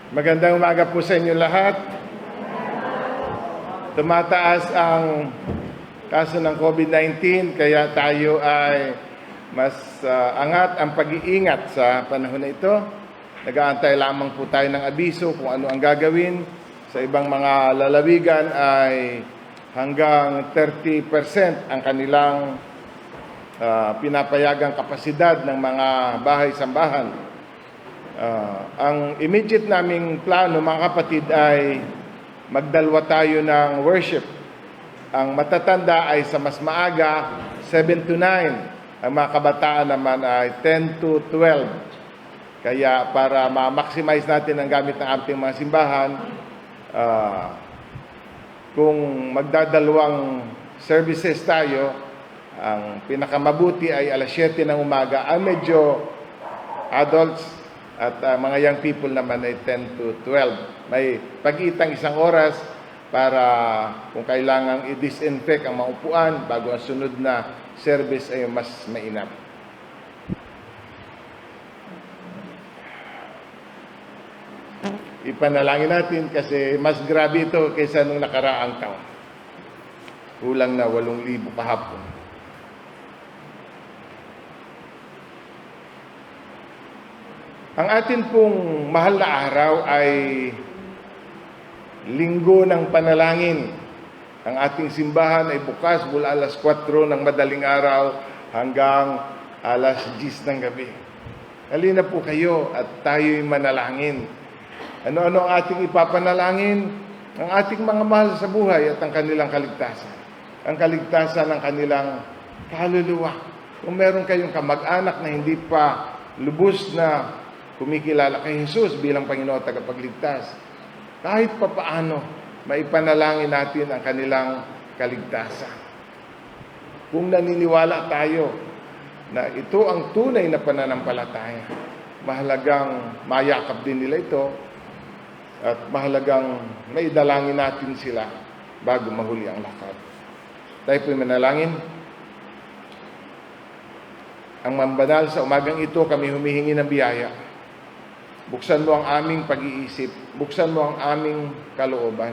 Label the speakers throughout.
Speaker 1: Magandang umaga po sa inyo lahat. Tumataas ang kaso ng COVID-19 kaya tayo ay mas angat ang pag-iingat sa panahon na ito. Nag-aantay lamang po tayo ng abiso kung ano ang gagawin. Sa ibang mga lalawigan ay hanggang 30% ang kanilang pinapayagang kapasidad ng mga bahay-sambahan. Ang immediate naming plano, mga kapatid, ay magdalwa tayo ng worship. Ang matatanda ay sa mas maaga, 7 to 9. Ang mga kabataan naman ay 10 to 12. Kaya para ma-maximize natin ang gamit ng ating mga simbahan, kung magdadalawang services tayo, ang pinakamabuti ay alas 7 ng umaga. Ang medyo adults at mga young people naman ay 10 to 12. May pag-itang isang oras para kung kailangang i-disinfect ang mga upuan bago ang sunod na service ay mas mainam. Ipanalangin natin kasi mas grabe ito kaysa nung nakaraang taon. Kulang na 8,000 kahapon. Ang atin pong mahal na araw ay Linggo ng Panalangin. Ang ating simbahan ay bukas mula alas 4 ng madaling araw hanggang alas 10 ng gabi. Halina po kayo at tayo'y manalangin. Ano-ano ang ating ipapanalangin? Ang ating mga mahal sa buhay at ang kanilang kaligtasan. Ang kaligtasan ng kanilang kaluluwa. Kung meron kayong kamag-anak na hindi pa lubos na kumikilala kay Jesus bilang Panginoon at tagapagligtas, kahit papaano, maipanalangin natin ang kanilang kaligtasan. Kung naniniwala tayo na ito ang tunay na pananampalataya, mahalagang mayakap din nila ito at mahalagang maidalangin natin sila bago mahuli ang lakad. Tayo po'y manalangin. Ang mambanal sa umagang ito, kami humihingi ng biyaya. Buksan mo ang aming pag-iisip, buksan mo ang aming kalooban,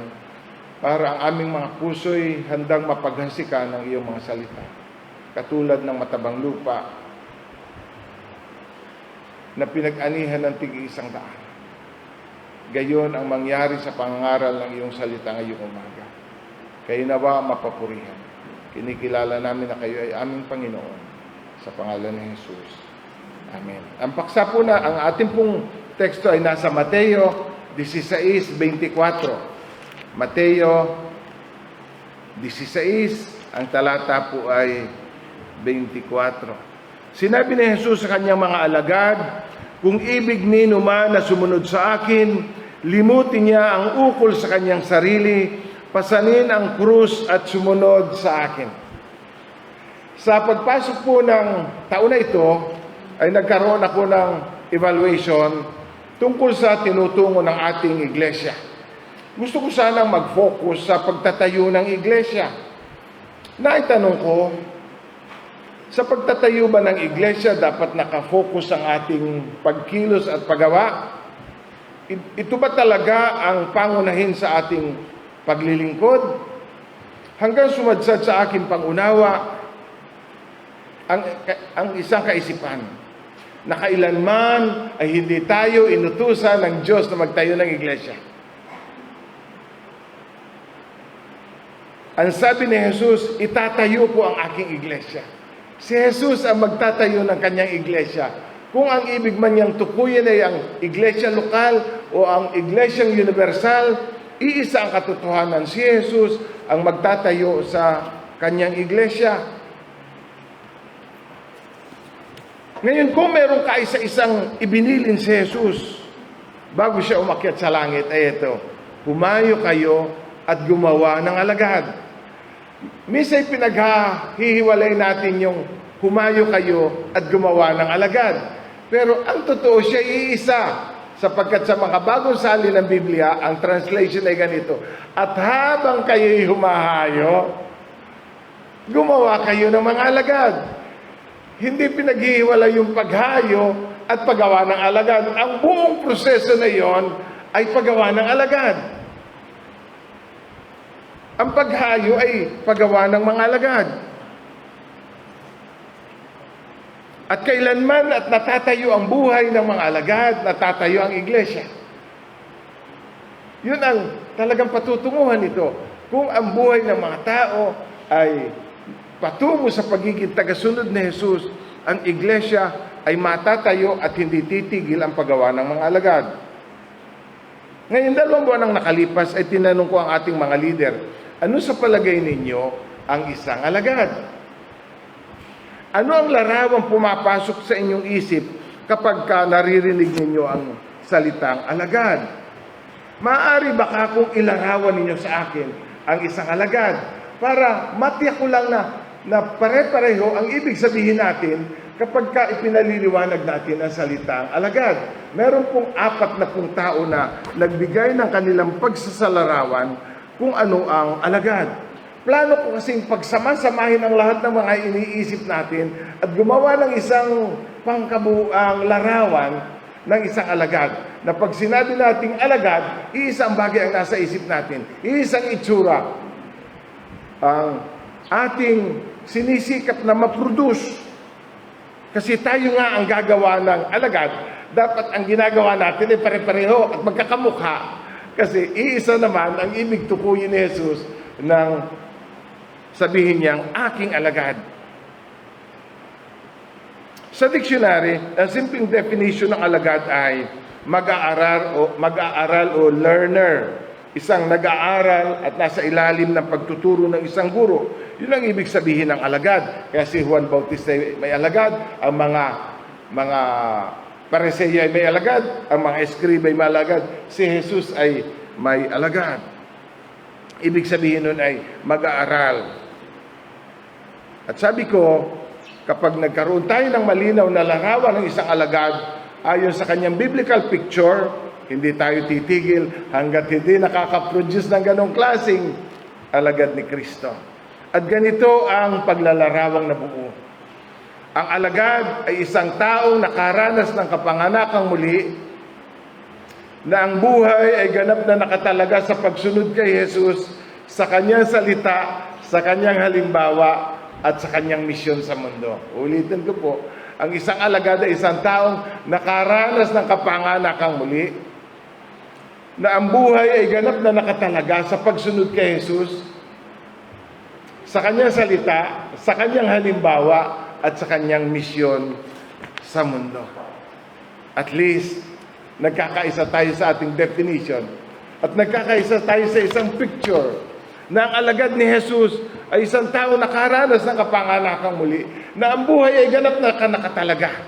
Speaker 1: para ang aming mga puso'y handang mapaghasikan ng iyong mga salita. Katulad ng matabang lupa na pinag-anihan ng tig-isang daan. Gayon ang mangyari sa pangangaral ng iyong salita ngayong umaga. Kayo nawa mapapurihan. Kinikilala namin na kayo ay aming Panginoon. Sa pangalan ni Jesus. Amen. Ang paksa po na, ang ating pong teksto ay nasa Mateo 16:24. Mateo 16, ang talata po ay 24. Sinabi ni Jesus sa kanyang mga alagad, kung ibig nino man na sumunod sa akin, limutin niya ang ukol sa kanyang sarili, pasanin ang krus at sumunod sa akin. Sa pagpasok po ng taon na ito, ay nagkaroon ako ng evaluation tungkol sa tinutungo ng ating iglesia. Gusto ko sanang mag-focus sa pagtatayo ng iglesia. Naitanong ko, sa pagtatayo ba ng iglesia dapat nakafocus ang ating pagkilos at paggawa? Ito ba talaga ang pangunahin sa ating paglilingkod? Hanggang sumadsad sa aking pangunawa ang isang kaisipan na kailanman ay hindi tayo inutusan ng Diyos na magtayo ng iglesia. Ang sabi ni Jesus, itatayo ko ang aking iglesia. Si Jesus ang magtatayo ng kanyang iglesia. Kung ang ibig man niyang tukuyin ay ang iglesia lokal o ang iglesyang universal, iisa ang katotohanan. Si Jesus ang magtatayo sa kanyang iglesia. Ngayon, kung meron kaisa-isang ibinilin si Jesus bago siya umakyat sa langit, ay ito, humayo kayo at gumawa ng alagad. Minsan pinaghihiwalay natin yung humayo kayo at gumawa ng alagad. Pero ang totoo, siya iisa. Sapagkat sa mga bagong salin ng Biblia, ang translation ay ganito, at habang kayo'y humahayo, gumawa kayo ng mga alagad. Hindi pinaghihiwalay yung paghayo at paggawa ng alagad. Ang buong proseso na yon ay paggawa ng alagad. Ang paghayo ay paggawa ng mga alagad. At kailanman at natatayo ang buhay ng mga alagad, natatayo ang iglesia. Yun ang talagang patutunguhan nito. Kung ang buhay ng mga tao ay patungo sa pagiging tagasunod ni Jesus, ang iglesia ay matatayo at hindi titigil ang paggawa ng mga alagad. Ngayon, 2 buwan ang nakalipas ay tinanong ko ang ating mga leader, ano sa palagay ninyo ang isang alagad? Ano ang larawang pumapasok sa inyong isip kapag naririnig ninyo ang salitang alagad? Maaari baka kung ilarawan ninyo sa akin ang isang alagad para matiyak ko lang na pare-pareho ang ibig sabihin natin kapag ipinaliliwanag natin ang salitang alagad. Meron pong 40 tao na nagbigay ng kanilang pagsasalarawan kung ano ang alagad. Plano ko kasing pagsama-samahin ang lahat ng mga iniisip natin at gumawa ng isang pangkabuang larawan ng isang alagad. Na pag sinabi nating alagad, iisang bagay ang nasa isip natin. Iisang itsura ang ating sinisikap na ma-produce. Kasi tayo nga ang gagawa ng alagad. Dapat ang ginagawa natin ay pare-pareho at magkakamukha. Kasi iisa naman ang ibig tukuyin ni Jesus ng sabihin niyang aking alagad. Sa dictionary, ang simpleng definition ng alagad ay mag-aaral o learner. Isang nag-aaral at nasa ilalim ng pagtuturo ng isang guro. Yun ang ibig sabihin ng alagad. Kaya si Juan Bautista ay may alagad, ang mga Pariseo ay may alagad, ang mga Eskriba ay may alagad, si Jesus ay may alagad. Ibig sabihin nun ay mag-aaral. At sabi ko, kapag nagkaroon tayo ng malinaw na larawan ng isang alagad, ayon sa kanyang biblical picture, hindi tayo titigil hanggat hindi nakaka-produce ng ganong klaseng alagad ni Kristo. At ganito ang paglalarawang nabuo. Ang alagad ay isang taong nakaranas ng kapanganakang muli, na ang buhay ay ganap na nakatalaga sa pagsunod kay Jesus, sa kanyang salita, sa kanyang halimbawa, at sa kanyang misyon sa mundo. Ulitin ko po, ang isang alagad ay isang taong nakaranas ng kapanganakang muli, na ang buhay ay ganap na nakatalaga sa pagsunod kay Jesus, sa kanyang salita, sa kanyang halimbawa, at sa kanyang misyon sa mundo. At least, nagkakaisa tayo sa ating definition, at nagkakaisa tayo sa isang picture, na ang alagad ni Jesus ay isang tao nakaranas ng kapanganakang muli, na ang buhay ay ganap na nakatalaga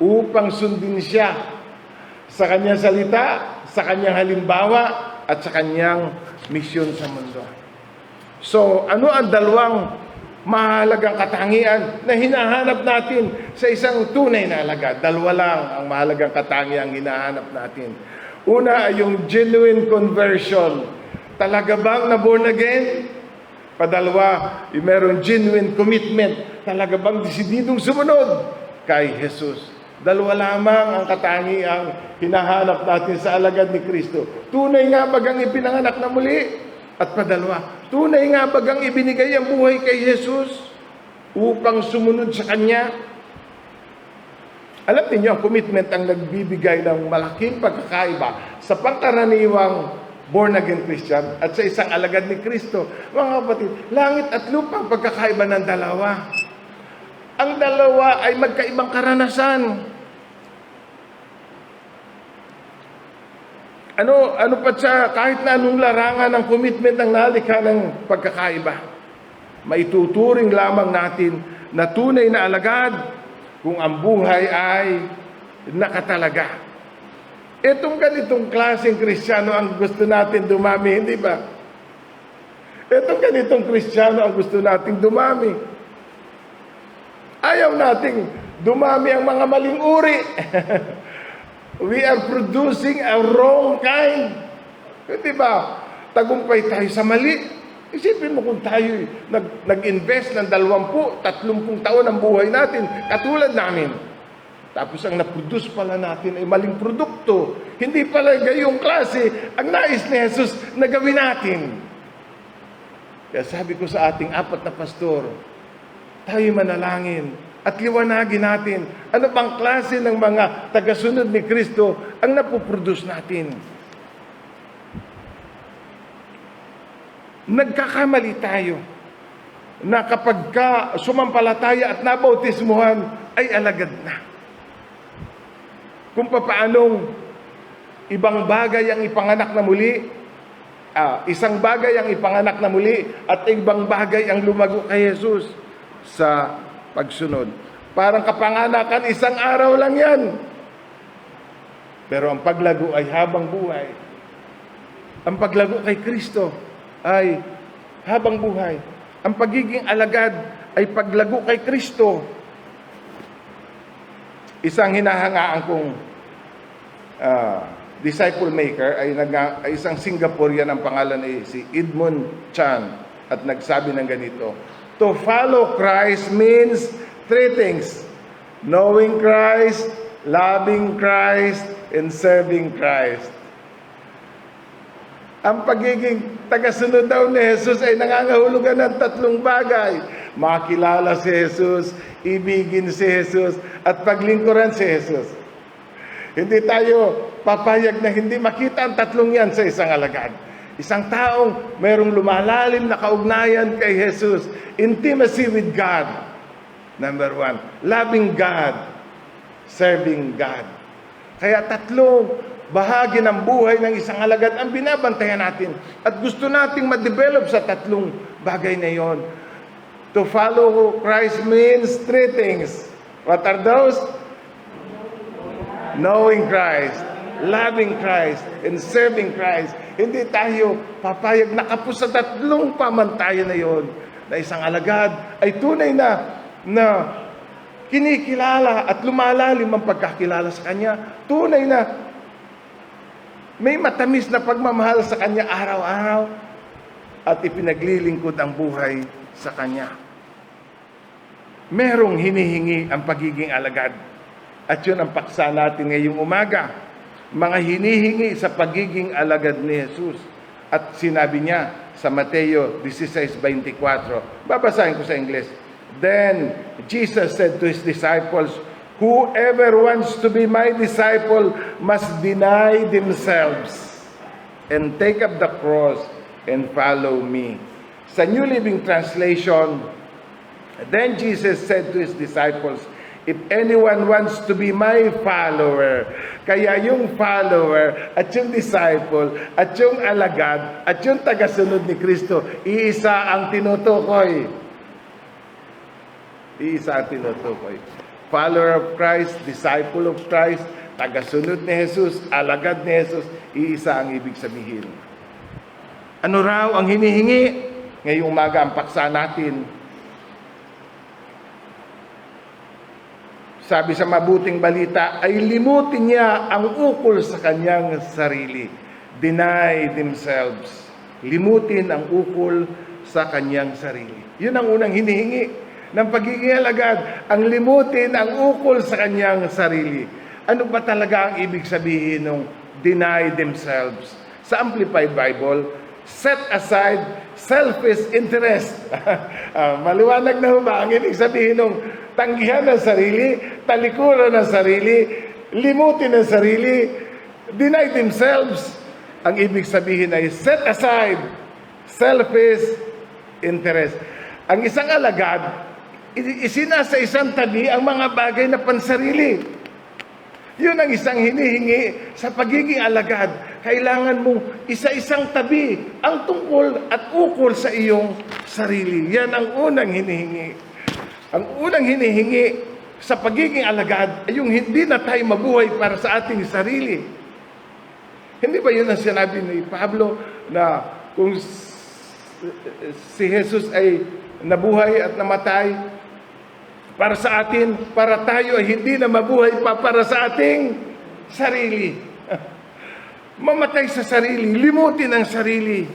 Speaker 1: upang sundin siya sa kanyang salita, sa kanyang halimbawa, at sa kanyang misyon sa mundo. So, ano ang dalawang mahalagang katangian na hinahanap natin sa isang tunay na alagad? Dalawa lang ang mahalagang katangian hinahanap natin. Una ay yung genuine conversion. Talaga bang na-born again? Padalawa, yung meron genuine commitment. Talaga bang desididong sumunod kay Jesus? Dalawa lamang ang katangiang hinahanap natin sa alagad ni Kristo. Tunay nga bagang ipinanganak na muli? At padalawa, tunay nga bagang ibinigay ang buhay kay Jesus upang sumunod sa Kanya? Alam niyo, ang commitment ang nagbibigay ng malaking pagkakaiba sa pangkaraniwang born-again Christian at sa isang alagad ni Kristo. Mga kapatid, langit at lupa ang pagkakaiba ng dalawa. Ang dalawa ay magkaibang karanasan. Ano pa siya, kahit na anong larangan ng commitment ang nalikha ng pagkakaiba, maituturing lamang natin na tunay na alagad kung ang buhay ay nakatalaga. Itong ganitong klaseng Kristiyano ang gusto natin dumami, hindi ba? Itong ganitong Kristiyano ang gusto nating dumami. Ayaw nating dumami ang mga maling uri. We are producing a wrong kind. Hindi ba? Tagumpay tayo sa mali. Isipin mo kung tayo nag-invest ng 20, 30 taon ng buhay natin, katulad namin. Tapos ang na-produce pala natin ay maling produkto. Hindi pala gayong klase ang nais ni Jesus na gawin natin. Kaya sabi ko sa ating 4 na pastor, tayo manalangin at liwanagin natin ano bang klase ng mga tagasunod ni Kristo ang napoproduce natin. Nagkakamali tayo na kapag sumampalataya at nabautismuhan ay alagad na. Kung paanong ibang bagay ang ipanganak na muli, isang bagay ang ipanganak na muli at ibang bagay ang lumago kay Jesus sa pagsunod. Parang kapanganakan, isang araw lang yan. Pero ang paglago ay habang buhay. Ang paglago kay Kristo ay habang buhay. Ang pagiging alagad ay paglago kay Kristo. Isang hinahangaan kong disciple maker ay isang Singaporean, ang pangalan ay si Edmund Chan, at nagsabi ng ganito: to follow Christ means 3 things: knowing Christ, loving Christ, and serving Christ. Ang pagiging tagasunod daw ni Jesus ay nangangahulugan ng 3 bagay: makilala si Jesus, ibigin si Jesus, at paglingkuran si Jesus. Hindi tayo papayag na hindi makita ang 3 yan sa isang alagad. Isang taong mayroong lumalalim na kaugnayan kay Jesus. Intimacy with God. Number 1. Loving God. Serving God. Kaya 3 bahagi ng buhay ng isang alagad ang binabantayan natin. At gusto nating ma-develop sa 3 bagay na yon. To follow Christ means 3 things. What are those? Knowing Christ, loving Christ, and serving Christ. Hindi tayo papayag na kapos sa 3 pamantayan na yon, na isang alagad ay tunay na kinikilala at lumalalim ang pagkakilala sa Kanya. Tunay na may matamis na pagmamahal sa Kanya araw-araw at ipinaglilingkod ang buhay sa Kanya. Merong hinihingi ang pagiging alagad. At yun ang paksa natin ngayong umaga. Mga hinihingi sa pagiging alagad ni Jesus. At sinabi niya sa Mateo 16:24. Babasahin ko sa English. Then Jesus said to His disciples, whoever wants to be my disciple must deny themselves and take up the cross and follow me. Sa New Living Translation, then Jesus said to His disciples, if anyone wants to be my follower, kaya yung follower at yung disciple at yung alagad at yung tagasunod ni Kristo, iisa ang tinutukoy. Iisa ang tinutukoy. Follower of Christ, disciple of Christ, tagasunod ni Jesus, alagad ni Jesus, iisa ang ibig sabihin. Ano raw ang hinihingi? Ngayong umaga ang paksa natin. Sabi sa mabuting balita, ay limutin niya ang ukol sa kanyang sarili. Deny themselves. Limutin ang ukol sa kanyang sarili. Yun ang unang hinihingi ng pagiging alagad. Ang limutin ang ukol sa kanyang sarili. Ano ba talaga ang ibig sabihin ng deny themselves? Sa Amplified Bible, set aside selfish interest. Maliwanag na ba ang ibig sabihin ng tanggihan ng sarili, talikuran ng sarili, limutin ng sarili, deny themselves? Ang ibig sabihin ay set aside selfish interest. Ang isang alagad, isinasa isang tabi ang mga bagay na pansarili. Yun ang isang hinihingi sa pagiging alagad. Kailangan mong isa-isang tabi ang tungkol at ukol sa iyong sarili. Yan ang unang hinihingi. Ang unang hinihingi sa pagiging alagad ay yung hindi na tayo mabuhay para sa ating sarili. Hindi ba yun ang sinabi ni Pablo na kung si Jesus ay nabuhay at namatay para sa atin, para tayo ay hindi na mabuhay pa para sa ating sarili. Mamatay sa sarili, limutin ang sarili.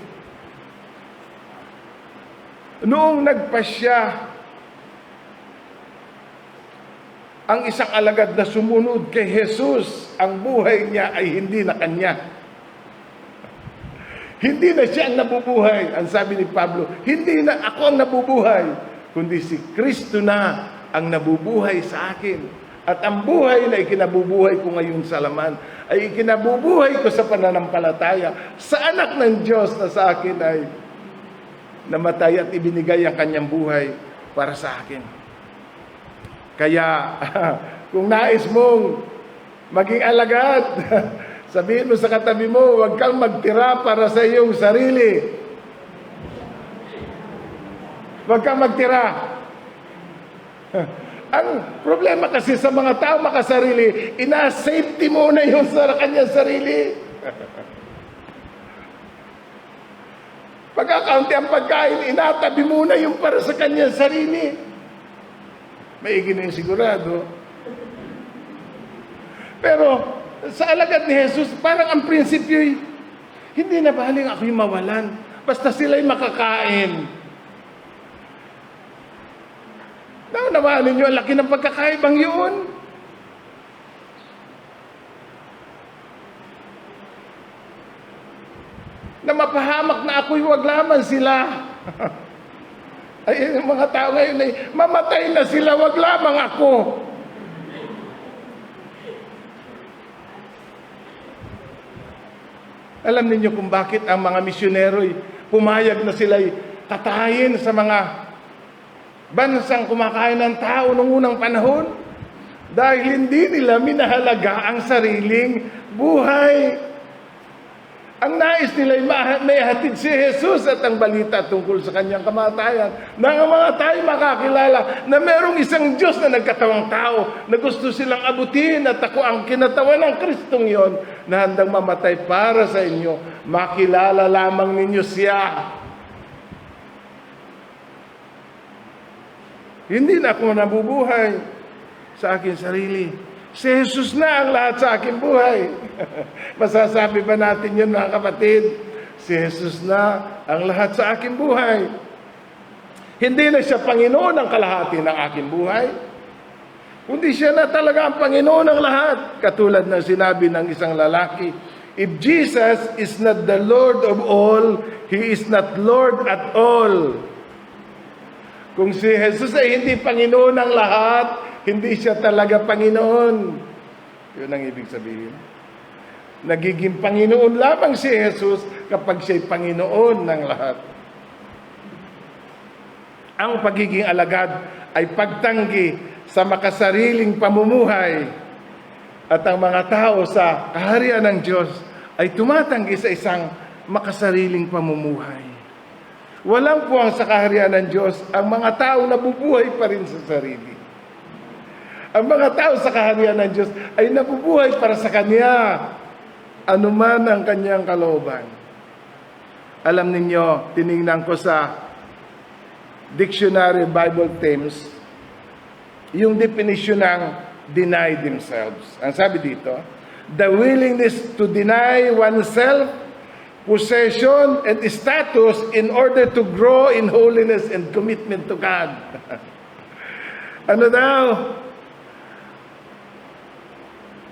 Speaker 1: Noong nagpasya Ang isang alagad na sumunod kay Jesus, ang buhay niya ay hindi na kanya. Hindi na siya ang nabubuhay. Ang sabi ni Pablo, hindi na ako ang nabubuhay, kundi si Kristo na ang nabubuhay sa akin. At ang buhay na ikinabubuhay ko ngayon sa laman, ay ikinabubuhay ko sa pananampalataya sa anak ng Diyos na sa akin ay namatay at ibinigay ang kanyang buhay para sa akin. Kaya, kung nais mong maging alagad, sabihin mo sa katabi mo, huwag kang magtira para sa iyong sarili. Huwag kang magtira. Ang problema kasi sa mga tao makasarili, ina-safety mo na yung sa kanyang sarili. Pagkakaunti ang pagkain, inatabi mo na yung para sa kanyang sarili. Maigi na yung sigurado. Pero sa alagad ni Jesus, parang ang prinsipyo, hindi na baling ako'y mawalan. Basta sila'y makakain. Naunawaan ninyo, ang laki ng pagkakaibang yun. Na mapahamak na ako'y wag laman sila. Ay, yung mga tao ngayon ay, mamatay na sila, wag lamang ako. Alam niyo kung bakit ang mga misyonero pumayag na sila'y tatayin sa mga bansang kumakain ng tao noong unang panahon? Dahil hindi nila minahalaga ang sariling buhay. Ang nais nila ay may hatid si Jesus at ang balita tungkol sa kanyang kamatayan. Na ang mga tayo makakilala na merong isang Diyos na nagkatawang tao na gusto silang abutin at ako ang kinatawan ng Kristong yon na handang mamatay para sa inyo. Makilala lamang ninyo siya. Hindi na ako nabubuhay sa akin sarili. Si Jesus na ang lahat sa aking buhay. Masasabi ba natin yun, mga kapatid? Si Jesus na ang lahat sa aking buhay. Hindi na siya Panginoon ng kalahati ng aking buhay, kundi siya na talaga ang Panginoon ng lahat. Katulad ng sinabi ng isang lalaki, if Jesus is not the Lord of all, He is not Lord at all. Kung si Jesus ay hindi Panginoon ng lahat, hindi siya talaga Panginoon. Yun ang ibig sabihin. Nagiging Panginoon lamang si Jesus kapag siya'y Panginoon ng lahat. Ang pagiging alagad ay pagtanggi sa makasariling pamumuhay. At ang mga tao sa kaharian ng Diyos ay tumatanggi sa isang makasariling pamumuhay. Walang puwang sa kaharian ng Diyos ang mga tao nabubuhay pa rin sa sarili. Ang mga tao sa kaharian ng Diyos ay nabubuhay para sa Kanya, anuman ang Kanyang kalooban. Alam ninyo, tiningnan ko sa Dictionary Bible Themes, yung definition ng deny themselves. Ang sabi dito, the willingness to deny oneself, possession, and status in order to grow in holiness and commitment to God. Ano daw?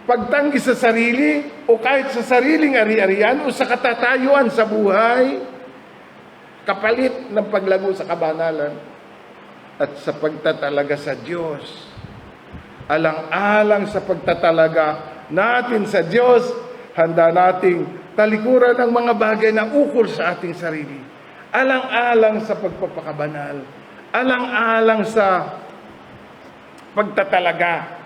Speaker 1: Pagtanggi sa sarili o kahit sa sariling ari-arian o sa katatayuan sa buhay, kapalit ng paglago sa kabanalan at sa pagtatalaga sa Diyos. Alang-alang sa pagtatalaga natin sa Diyos, handa nating talikuran ng mga bagay na ukol sa ating sarili. Alang-alang sa pagpapakabanal. Alang-alang sa pagtatalaga.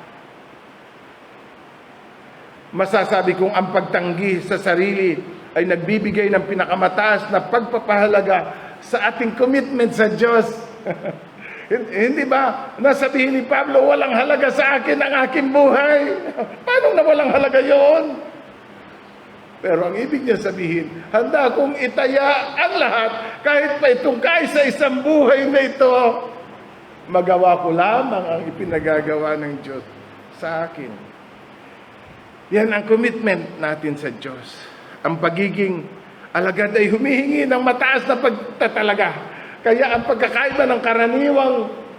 Speaker 1: Masasabi kong ang pagtanggi sa sarili ay nagbibigay ng pinakamataas na pagpapahalaga sa ating commitment sa Diyos. Hindi ba nasabihin ni Pablo, walang halaga sa akin ang aking buhay? Paano na walang halaga yon? Pero ang ibig niya sabihin, handa akong itaya ang lahat kahit pa itong sa isang buhay na ito. Magawa ko lamang ang ipinagagawa ng Diyos sa akin. Yan ang commitment natin sa Diyos. Ang pagiging alagad ay humihingi ng mataas na pagtatalaga. Kaya ang pagkakaiba ng karaniwang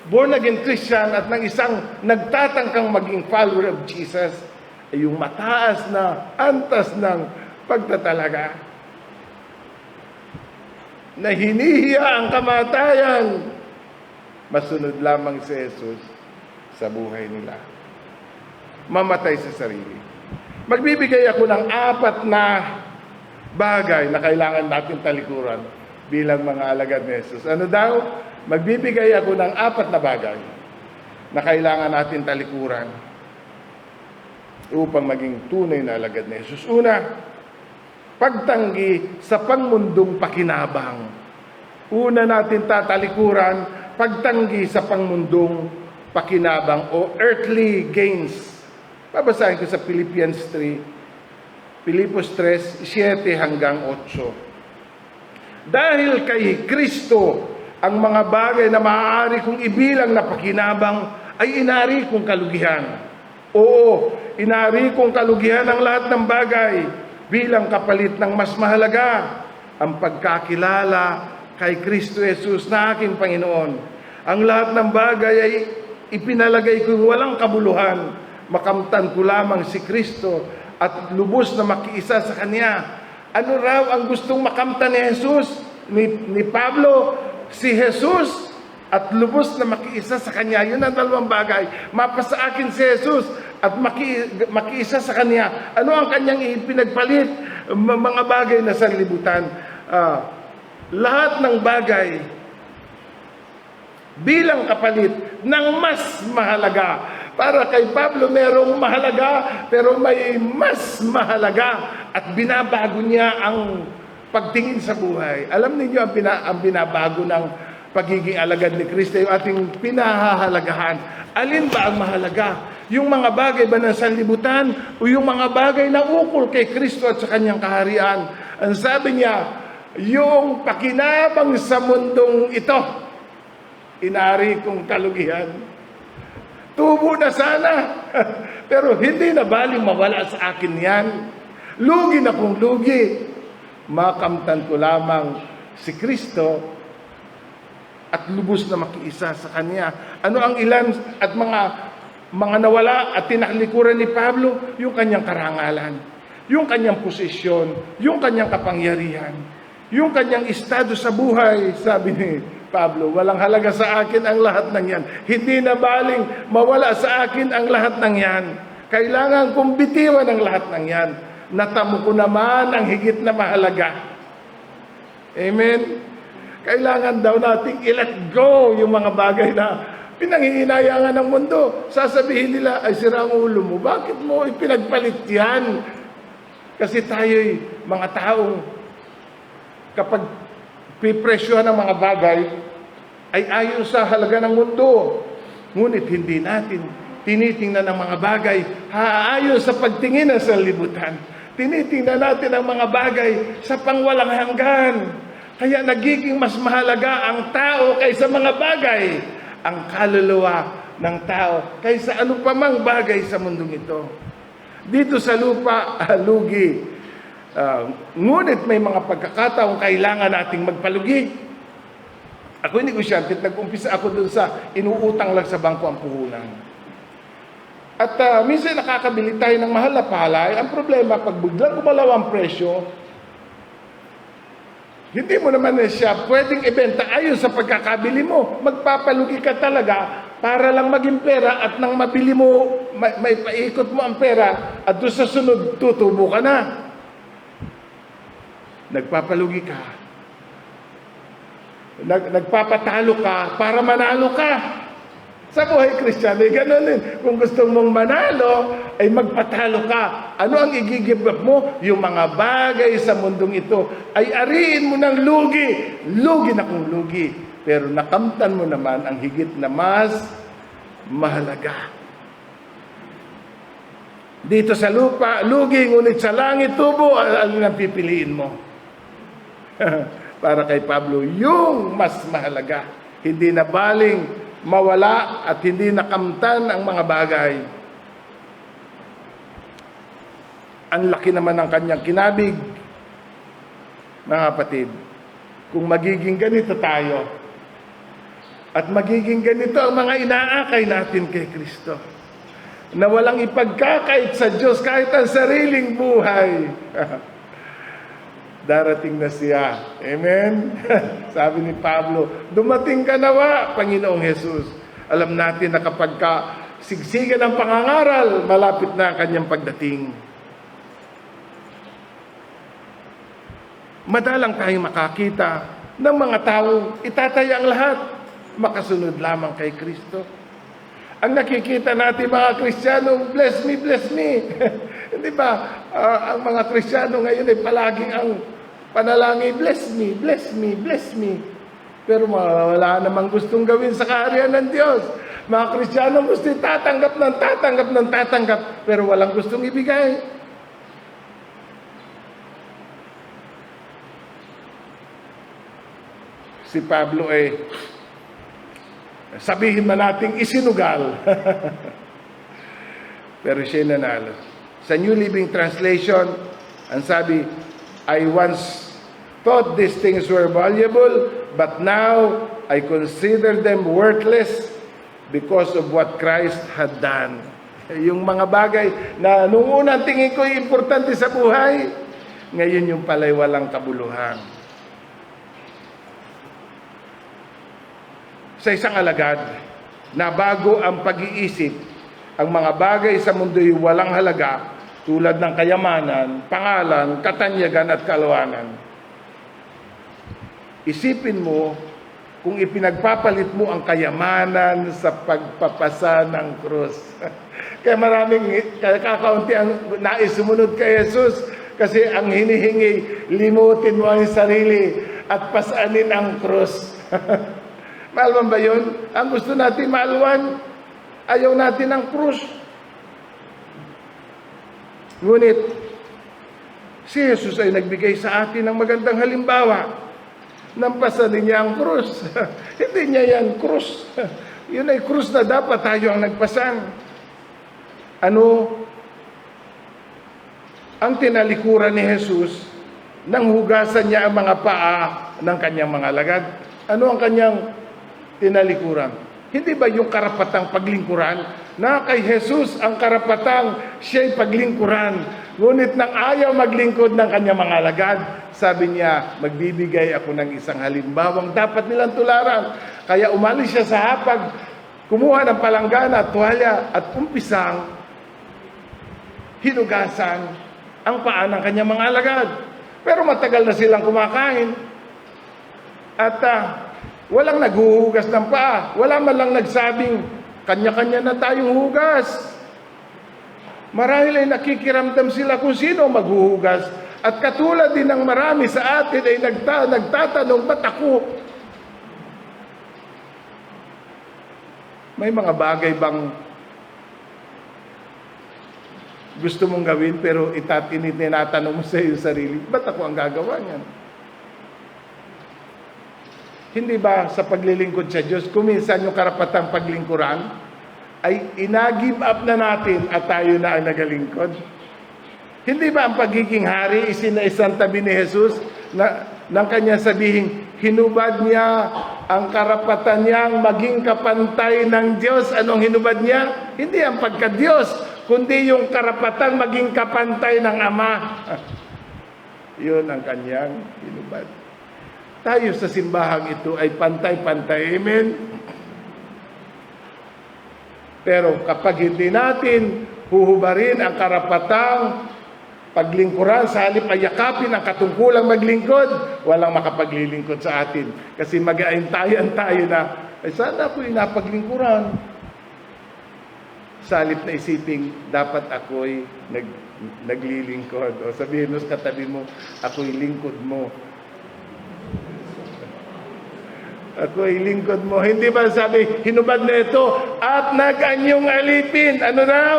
Speaker 1: born-again Christian at ng isang nagtatangkang maging follower of Jesus ay yung mataas na antas ng pagtatalaga. Na hinihiya ang kamatayan, masunod lamang si Jesus sa buhay nila. Mamatay sa sarili. Magbibigay ako ng 4 na bagay na kailangan natin talikuran bilang mga alagad ni Jesus. Ano daw? Magbibigay ako ng 4 na bagay na kailangan natin talikuran upang maging tunay na alagad ni Jesus. Una, pagtanggi sa pangmundong pakinabang. Una natin tatalikuran, pagtanggi sa pangmundong pakinabang o earthly gains. Babasahin ko sa Philippians 3, Filipos 3, 7 hanggang 8. Dahil kay Kristo, ang mga bagay na maaari kong ibilang na pakinabang ay inari kong kalugihan. Oo, inari kong kalugihan ang lahat ng bagay bilang kapalit ng mas mahalaga, ang pagkakilala kay Kristo Jesus na aking Panginoon. Ang lahat ng bagay ay ipinalagay kong walang kabuluhan, makamtan ko lamang si Kristo at lubos na makiisa sa Kanya. Ano raw ang gustong makamtan ni Jesus, ni Pablo? Si Jesus at lubos na makiisa sa Kanya. Yun ang 2 bagay. Mapasa akin si Jesus at makiisa sa Kanya. Ano ang Kanyang ipinagpalit? Mga bagay na sanlibutan. Lahat ng bagay bilang kapalit ng mas mahalaga. Para kay Pablo merong mahalaga, pero may mas mahalaga at binabago niya ang pagtingin sa buhay. Alam niyo ang binabago ng pagiging alagad ni Kristo, yung ating pinahahalagahan. Alin ba ang mahalaga? Yung mga bagay ba ng sanlibutan o yung mga bagay na ukol kay Kristo at sa Kanyang kaharian? Ang sabi niya, yung pakinabang sa mundong ito, inari kong kalugihan. Tubo na sana, pero hindi na baling mawala sa akin yan. Lugi na kung lugi. Makamtan ko lamang si Kristo at lubos na makiisa sa Kanya. Ano ang ilan at mga nawala at tinaklikuran ni Pablo? Yung kanyang karangalan, yung kanyang posisyon, yung kanyang kapangyarihan, yung kanyang estado sa buhay. Sabi ni Pablo, walang halaga sa akin ang lahat ng yan. Hindi na baling mawala sa akin ang lahat ng yan. Kailangan kong bitiwan ang lahat ng yan. Natamo ko naman ang higit na mahalaga. Amen? Kailangan daw nating i-let go yung mga bagay na pinanghiinayangan ng mundo. Sasabihin nila, ay sira ang ulo mo. Bakit mo ipinagpalit yan? Kasi tayo'y mga taong kapag pipresyohan ng mga bagay, ay ayon sa halaga ng mundo. Ngunit hindi natin tinitingnan ang mga bagay ayon sa pagtingin ng sanlibutan. Tinitingnan natin ang mga bagay sa pangwalang hanggan. Kaya nagiging mas mahalaga ang tao kaysa mga bagay. Ang kaluluwa ng tao kaysa ano pa mang bagay sa mundong ito. Dito sa lupa, lugi. Ngunit may mga pagkakataong kailangan nating magpalugi. Ako negosyante, nag-umpisa ako dun sa inuutang lang sa bangko ang puhunan. At minsan nakakabili tayo ng mahal na palay. Ang problema, pag biglang gumalaw ang presyo, hindi mo naman siya pwedeng ibenta ayon sa pagkakabili mo. Magpapalugi ka talaga para lang maging pera at nang mabili mo, may paikot mo ang pera at doon sa sunod, tutubo ka na. Nagpapalugi ka. Nagpapatalo ka para manalo ka. Sa buhay Kristiyano, ay gano'n din. Kung gusto mong manalo, ay magpatalo ka. Ano ang i-give up mo? Yung mga bagay sa mundong ito, ay ariin mo ng lugi. Lugi na kung lugi. Pero nakamtan mo naman ang higit na mas mahalaga. Dito sa lupa, lugi, ngunit sa langit, tubo, alin ang pipiliin mo? Para kay Pablo, yung mas mahalaga. Hindi na baling mawala at hindi nakamtan ang mga bagay. Ang laki naman ng kanyang kinabig. Mga kapatid, kung magiging ganito tayo, At magiging ganito ang mga inaakay natin kay Kristo. Na walang ipagkakait sa Diyos kahit ang sariling buhay. Darating na siya. Amen? Sabi ni Pablo, dumating ka nawa, Panginoong Jesus. Alam natin na kapag sigsigan ng pangangaral, malapit na ang kanyang pagdating. Madalang tayong makakita ng mga taong itataya ang lahat, makasunod lamang kay Kristo. Ang nakikita natin mga Kristiyano, bless me, bless me. Hindi ba? Ang mga Kristiyano ngayon ay palaging ang panalangin, bless me, bless me, bless me. Pero wala namang gustong gawin sa kaharian ng Diyos. Mga Kristiyano gusto tatanggap ng tatanggap ng tatanggap, pero walang gustong ibigay. Si Pablo ay sabihin man nating isinugal. Pero siya nanalo. Sa New Living Translation, ang sabi, I once thought these things were valuable, but now I consider them worthless because of what Christ had done. Yung mga bagay na nung unang tingin ko importante sa buhay, ngayon yung pala'y walang kabuluhan. Sa isang alagad, na bago ang pag-iisip, ang mga bagay sa mundo'y walang halaga, tulad ng kayamanan, pangalan, katanyagan at kaluwanan. Isipin mo kung ipinagpapalit mo ang kayamanan sa pagpapasa ng krus. Kaya kakaunti ang nais sumunod kay Jesus kasi ang hinihingi, limutin mo ang sarili at pasanin ang krus. Maalwan ba yun? Ang gusto natin maalwan, ayaw natin ng krus. Ngunit, si Jesus ay nagbigay sa atin ng magandang halimbawa. Nampasanin niya ang krus. Hindi niya yan krus. Yun ay krus na dapat tayo ang nagpasan. Ano ang tinalikuran ni Jesus nang hugasan niya ang mga paa ng kanyang mga alagad? Ano ang kanyang tinalikuran? Hindi ba yung karapatang paglingkuran? Na kay Jesus ang karapatang siya'y paglingkuran. Ngunit nang ayaw maglingkod ng kanyang mga alagad, sabi niya, magbibigay ako ng isang halimbawang dapat nilang tularan. Kaya umalis siya sa hapag, kumuha ng palanggana at tuwalya at umpisang hinugasan ang paa ng kanyang mga alagad. Pero matagal na silang kumakain. At walang naghuhugas ng paa. Wala man lang nagsabing, kanya-kanya na tayong hugas. Marahil ay nakikiramdam sila kung sino maghuhugas. At katulad din ng marami sa atin ay nagtatanong, ba't ako? May mga bagay bang gusto mong gawin pero tinatanong mo sa iyo sarili, ba't ako ang gagawa niyan? Hindi ba sa paglilingkod sa Diyos, kuminsan yung karapatang paglingkuran, ay ina-give up na natin at tayo na ang nagalingkod? Hindi ba ang pagiging hari isinaisang tabi ni Jesus na nang kanya sabihin, hinubad niya ang karapatan niyang maging kapantay ng Diyos? Anong hinubad niya? Hindi ang pagka-Diyos, kundi yung karapatang maging kapantay ng Ama. Yun ang kanyang hinubad. Tayo sa simbahang ito ay pantay-pantay. Amen? Pero kapag hindi natin huhubarin ang karapatang paglingkuran, sa halip ay yakapin ang katungkulang maglingkod, walang makapaglilingkod sa atin. Kasi mag-aantayan tayo na, ay sana ako'y napaglingkuran. Sa halip na isiping, dapat ako'y naglilingkod. O sabihin mo sa katabi mo, ako'y lingkod mo. Ako'y lingkod mo. Hindi ba sabi, hinubad na ito, at nag-anyong alipin. Ano daw?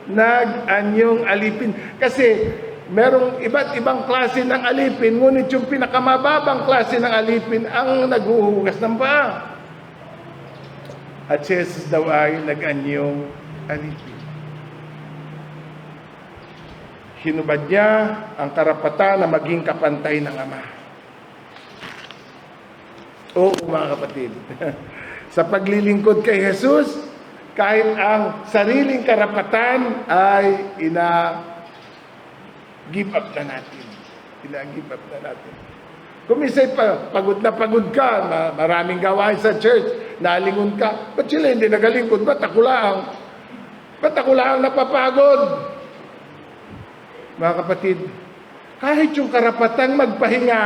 Speaker 1: Nag-anyong alipin. Kasi, merong iba't ibang klase ng alipin, ngunit yung pinakamababang klase ng alipin ang naghuhugas ng paa. At si Jesus daw ay nag-anyong alipin. Hinubad niya ang karapatan na maging kapantay ng Ama. Oo, mga kapatid. Sa paglilingkod kay Jesus, kahit ang sariling karapatan ay ina-give up na natin. Ina-give up na natin. Kung minsan pagod na pagod ka, maraming gawain sa church, nalingon ka, ba't sila hindi nagalingkod? Ba't ako lang? Ba't ako lang napapagod? Mga kapatid, kahit yung karapatang magpahinga,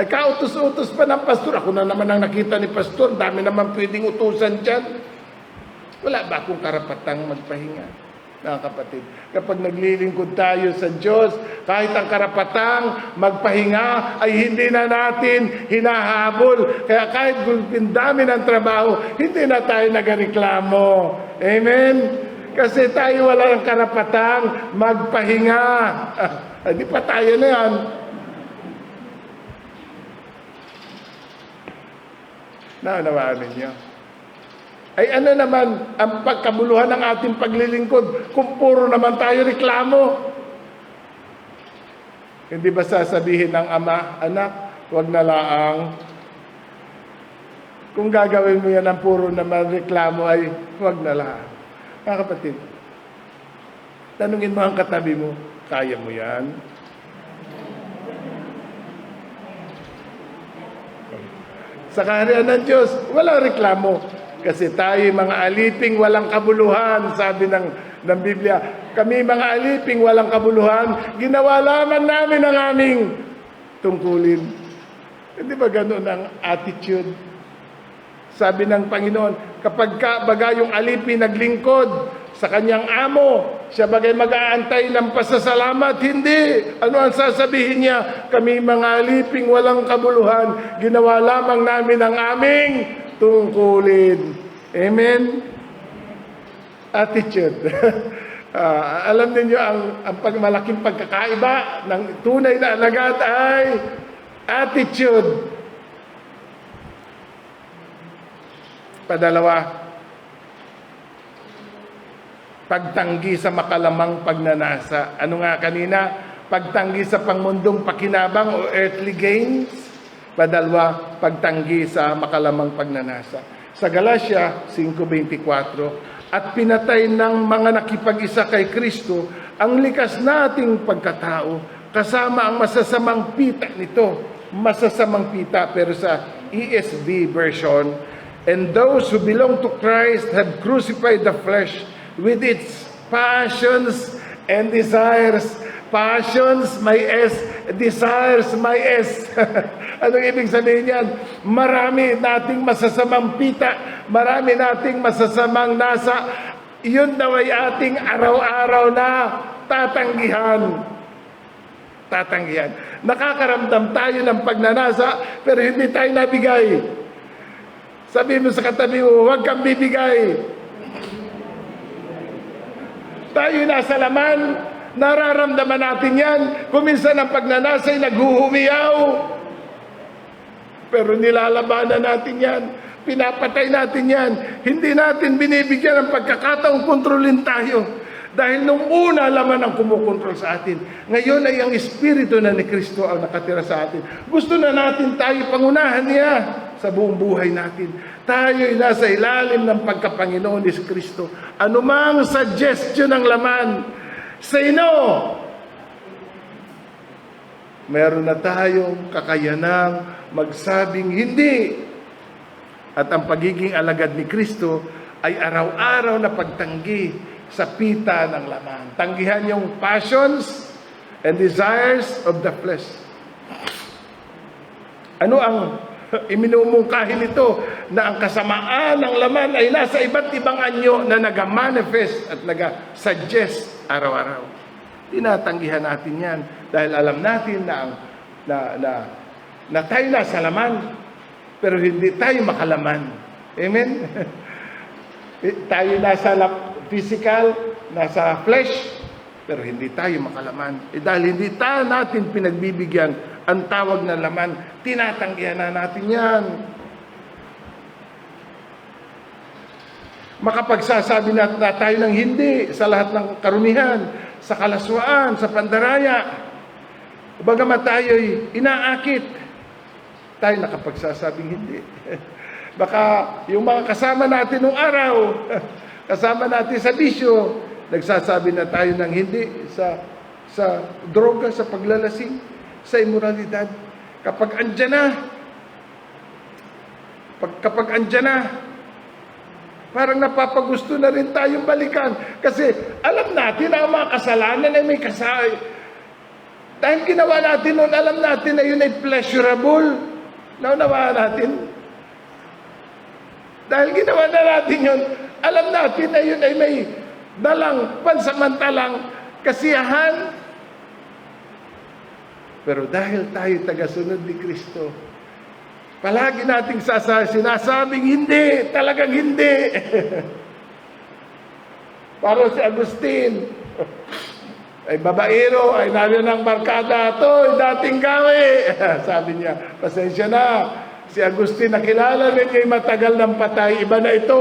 Speaker 1: ay kautos-utos pa ng pastor. Ako na naman ang nakita ni pastor, dami naman pwedeng utusan dyan. Wala ba akong karapatang magpahinga? Mga kapatid, kapag naglilingkod tayo sa Diyos, kahit ang karapatang magpahinga ay hindi na natin hinahabol. Kaya kahit gulpin dami ng trabaho, hindi na tayo nagareklamo. Amen? Kasi tayo wala ng karapatang magpahinga. Hindi pa tayo na yan. Naunawaan ninyo? Ay ano naman ang pagkabuluhan ng ating paglilingkod kung puro naman tayo reklamo? Hindi ba sasabihin ng ama, anak, wag na laang. Kung gagawin mo yan ang puro naman reklamo ay wag na laang. Mga kapatid, tanungin mo ang katabi mo, kaya mo yan? Sa kaharian ng Diyos, walang reklamo. Kasi tayo mga aliping walang kabuluhan, sabi ng Biblia. Kami mga aliping walang kabuluhan, ginawa lamang namin ang aming tungkulin. Hindi ba ganoon ang attitude? Sabi ng Panginoon, kapag baga yung alipin naglingkod sa kanyang amo, siya bagay mag-aantay ng pasasalamat. Hindi. Ano ang sasabihin niya? Kami mga aliping walang kabuluhan, ginawa lamang namin ang aming tungkulin. Amen? Attitude. Alam niyo ang malaking pagkakaiba ng tunay na alagad ay attitude. Padalawa, pagtanggi sa makalamang pagnanasa. Ano nga kanina? Pagtanggi sa pangmundong pakinabang o earthly gains. Padalwa, pagtanggi sa makalamang pagnanasa. Sa Galatia 5:24, at pinatay ng mga nakipag-isa kay Kristo ang likas nating pagkatao kasama ang masasamang pita nito. Masasamang pita, pero sa ESV version, and those who belong to Christ have crucified the flesh with its passions and desires. Passions, may S. Desires, may S. Anong ibig sabihin yan? Marami nating masasamang pita. Marami nating masasamang nasa. Yun daw ay ating araw-araw na tatanggihan. Tatanggihan. Nakakaramdam tayo ng pagnanasa, pero hindi tayo nabigay. Sabi mo sa katabi mo, huwag kang bibigay. Tayo nasa laman, nararamdaman natin yan. Kuminsan ang pagnanasa ay naghuhumiyaw. Pero nilalabanan natin yan. Pinapatay natin yan. Hindi natin binibigyan ng pagkakataong kontrolin tayo. Dahil nung una laman ang kumukontrol sa atin. Ngayon ay ang Espiritu na ni Kristo ang nakatira sa atin. Gusto na natin tayo pangunahan niya sa buong buhay natin. Tayo ay nasa ilalim ng pagkapanginoon ni Kristo. Anumang suggestion ng laman, say no! Meron na tayong kakayanang magsabing hindi. At ang pagiging alagad ni Kristo ay araw-araw na pagtanggi sa pita ng laman. Tanggihan yung passions and desires of the flesh. Ano ang iminumungkahi nito? Na ang kasamaan ng laman ay nasa iba't ibang anyo na nag-manifest at nag-suggest araw-araw. Tinatanggihan natin yan dahil alam natin na tayo nasa laman, pero hindi tayo makalaman. Amen? Tayo nasa physical, nasa flesh, pero hindi tayo makalaman. Dahil hindi tayo natin pinagbibigyan ang tawag na laman, tinatanggihan na natin yan. Makapagsasabi na tayo ng hindi sa lahat ng karumihan, sa kalaswaan, sa pandaraya. Bagamat tayo'y inaakit, tayo nakapagsasabing hindi. Baka yung mga kasama natin nung araw, kasama natin sa bisyo, nagsasabi na tayo ng hindi sa droga, sa paglalasing, sa immoralidad. Kapag andyan na, parang napapagusto na rin tayong balikan. Kasi alam natin na ang mga kasalanan ay may kasay. Dahil ginawa natin noon, alam natin na yun ay pleasurable. Naunawaan natin. Dahil ginawa na natin yun, alam natin na yun ay may dalang pansamantalang kasiyahan. Pero dahil tayo tagasunod ni Kristo, palagi nating sinasabing hindi, talagang hindi. Para si Agustin, ay babaero, ay naroon ng barkada, ito, dating gawi. Sabi niya, pasensya na, si Agustin nakilala rin niya matagal ng patay, iba na ito.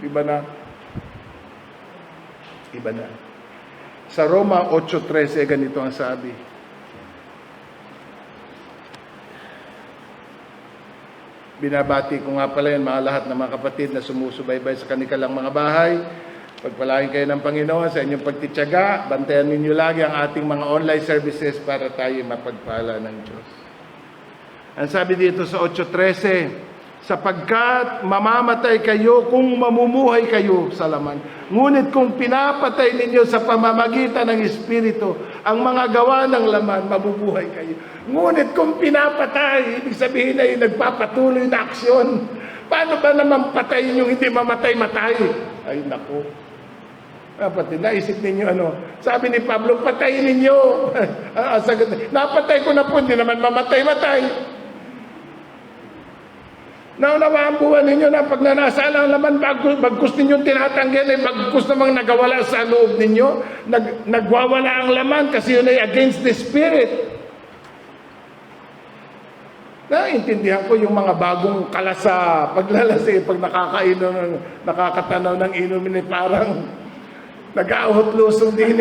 Speaker 1: Iba na. Iba na. Sa Roma 8:13, ganito ang sabi. Binabati ko nga pala yan, mga lahat ng mga kapatid na sumusubaybay sa kanilang mga bahay. Pagpalain kayo ng Panginoon sa inyong pagtityaga. Bantayan ninyo lagi ang ating mga online services para tayo mapagpala ng Diyos. Ang sabi dito sa 8:13, sapagkat mamamatay kayo kung mamumuhay kayo sa laman. Ngunit kung pinapatay ninyo sa pamamagitan ng Espiritu ang mga gawa ng laman, mabubuhay kayo. Ngunit kung pinapatay, ibig sabihin ay nagpapatuloy na aksyon. Paano ba naman patayin yung hindi mamatay-matay? Ay, naku. Kapatid, naisip ninyo sabi ni Pablo, patayin ninyo. Napatay ko na po, hindi naman mamatay-matay. Naunawaan buwan ninyo na pag nanasa ang laman, bagkus ninyong tinatanggal, bagkus namang nagawala sa loob ninyo, nagwawala ang laman kasi yun ay against the Spirit. Naintindihan ko yung mga bagong kalasa, paglalasi, pag nakakatanaw ng inumin, parang nag-aahot lusong din